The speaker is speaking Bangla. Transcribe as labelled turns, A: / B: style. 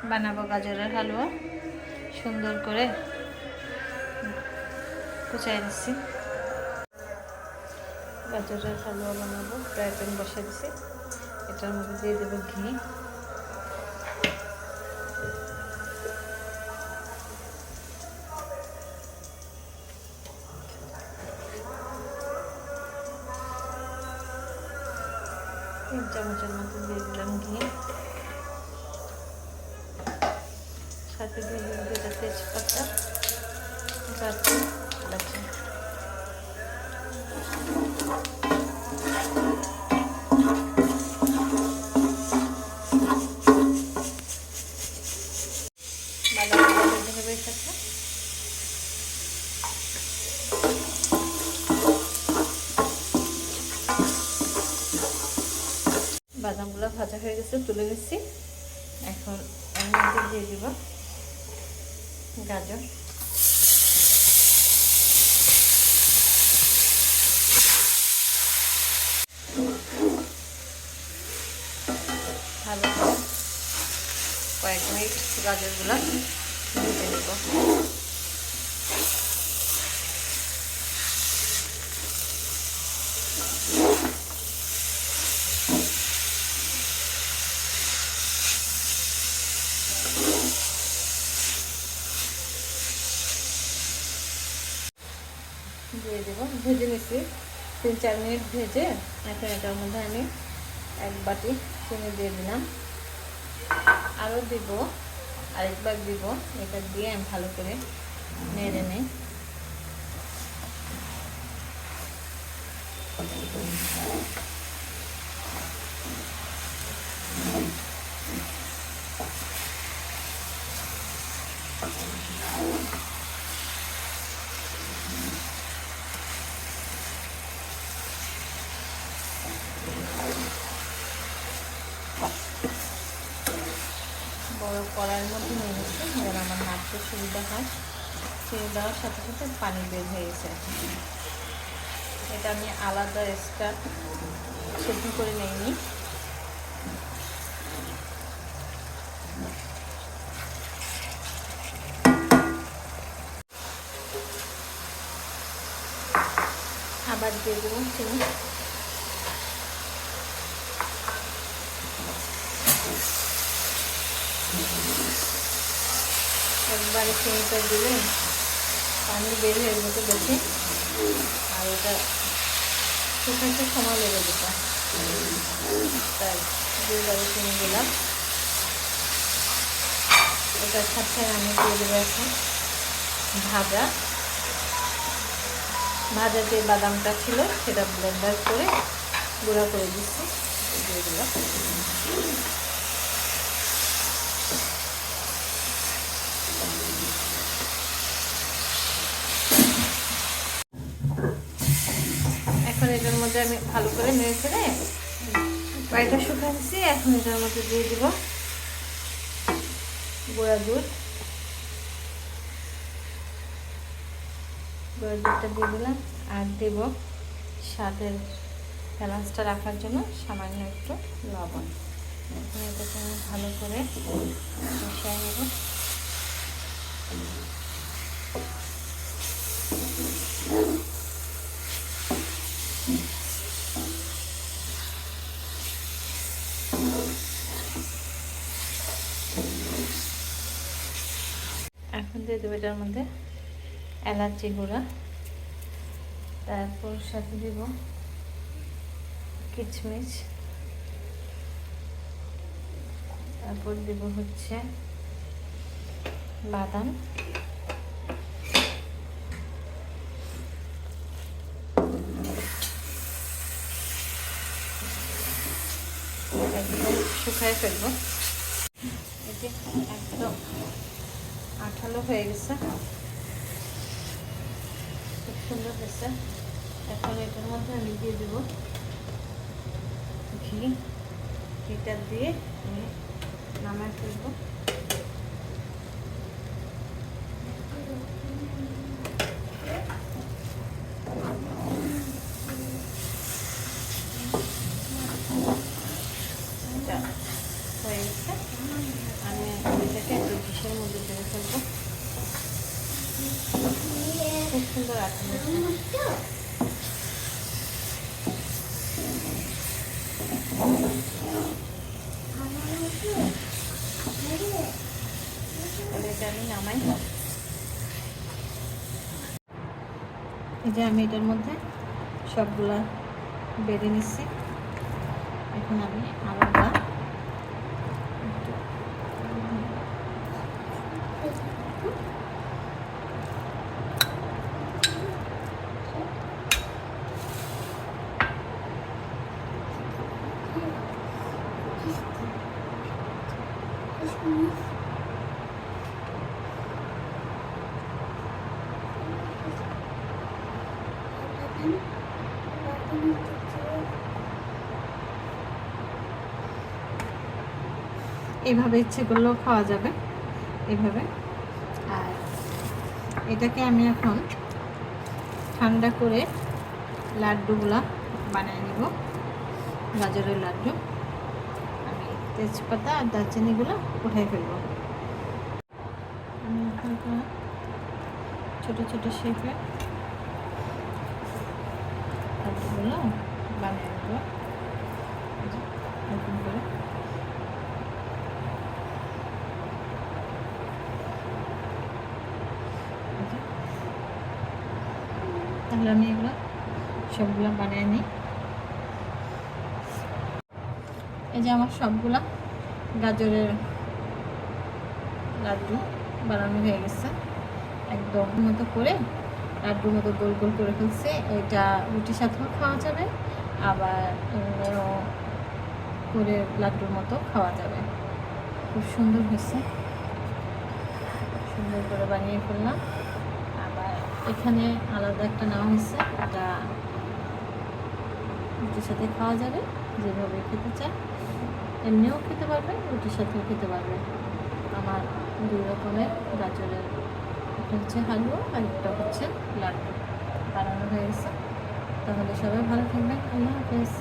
A: বানাবো গাজরের হালুয়া। সুন্দর করে কুচাই দিচ্ছি। গাজরের হালুয়া বানাবো, ফ্রাই প্যান বসিয়ে দিচ্ছি। এটার মধ্যে দিয়ে দেবো ঘি। তিন চামচের মতো দিয়ে দিলাম ঘি। সাথে দিয়ে দিলাম দুটা তেজপাতা, দারচিনি, এলাচি। বাদামগুলো ভাজা হয়ে গেছে, তুলে নিচ্ছি। এখন এর মধ্যে দিয়ে দিব গাজর। ভালো করে কয়েক মিনিট গাজরগুলো ভেজে নেব। দিয়ে দেবো, ভেজে নিচ্ছি 3-4 মিনিট ভেজে। এখন এটার মধ্যে আমি 1 বাটি চিনি দিয়ে দিলাম। আরও দিব, আরেকবার দিব। এটা দিয়ে আমি ভালো করে নেড়ে নিই। বড় কড়াইয়ের মধ্যে নিয়ে নিচ্ছি যেন আমার নাড়তে সুবিধা হয়। ছেড়ে দেওয়ার সাথে সাথে পানি বের হয়ে গেছে। এটা আমি আলাদা এক্সট্রা সেদ্ধ করে নিইনি। আবার দিয়ে দেবো চিনি। একবারে চিনিটা দিলে পানি বের হয়ে যেতে বেশি, আর এটা শুকাতে সময় লেগে যেত। তাই 2 বারে চিনি দিলাম। এটার সাথে আমি দিয়ে দেবো এখন ভাজা যে বাদামটা ছিল সেটা ব্লেন্ডার করে গুঁড়া করে দিচ্ছি, দিয়ে দিলাম। এখন এটার মধ্যে আমি ভালো করে নেড়ে ফেলে কড়াইটা শুকিয়ে দিচ্ছি। এখন এটার মধ্যে দিয়ে দিব গুঁড়া দুধটা দিয়ে দিলাম। আর দেব স্বাদের ব্যালেন্সটা রাখার জন্য সামান্য একটু লবণ। এখন এটাকে আমি ভালো করে মিশিয়ে নেব। এখন দিয়ে দেবো এটার মধ্যে এলাচি গুঁড়া, তারপর সাথে দেব কিচমিচ, তারপর দেব হচ্ছে বাদাম, একদম শুকায় ফেলবো। এটি একদম আঠালো হয়ে গেছে, খুব সুন্দর হয়েছে। এখন এটার মধ্যে আমি দিয়ে দেব ঘিটা দিয়ে আমি নামায় ফেলবো। হয়ে গেছে, আমি বাটি নিচ্ছে। তাহলে এটা আমি নামাই। এই যে আমি এটার মধ্যে সবগুলা বেড়ে নিচ্ছি। এখন আমি আলাদা এইভাবে ইচ্ছে করলেও খাওয়া যাবে এইভাবে। আর এটাকে আমি এখন ঠান্ডা করে লাড্ডুগুলা বানিয়ে নিব, গাজরের লাড্ডু। আমি তেজপাতা আর দারচিনিগুলো উঠাই ফেলবো। আমি হালকা ছোটো ছোটো শেপে লাড্ডুগুলো বানিয়ে নেব এরকম করে। তাহলে আমি এগুলো সবগুলো বানিয়ে নিই। এই যে আমার সবগুলা গাজরের লাড্ডু বানানো হয়ে গেছে। একদম মতো করে লাড্ডুর মতো গোল গোল করে ফেলছে। এটা রুটির সাথেও খাওয়া যাবে, আবার এমনিও করে লাড্ডুর মতো খাওয়া যাবে। খুব সুন্দর হয়েছে, সুন্দর করে বানিয়ে ফেললাম। আবার এখানে আলাদা একটা নেওয়া হয়েছে, এটা রুটির সাথে খাওয়া যাবে, যেভাবে খেতে চায় এমনিও খেতে পারবে, রুটির সাথেও খেতে পারবে। আমার 2 রকমের গাজরের, একটা হচ্ছে হালুয়া আর একটা হচ্ছে লাড্ডু বানানো হয়ে গেছে। তাহলে সবাই ভালো থাকবেন। আল্লাহ হাফেজ।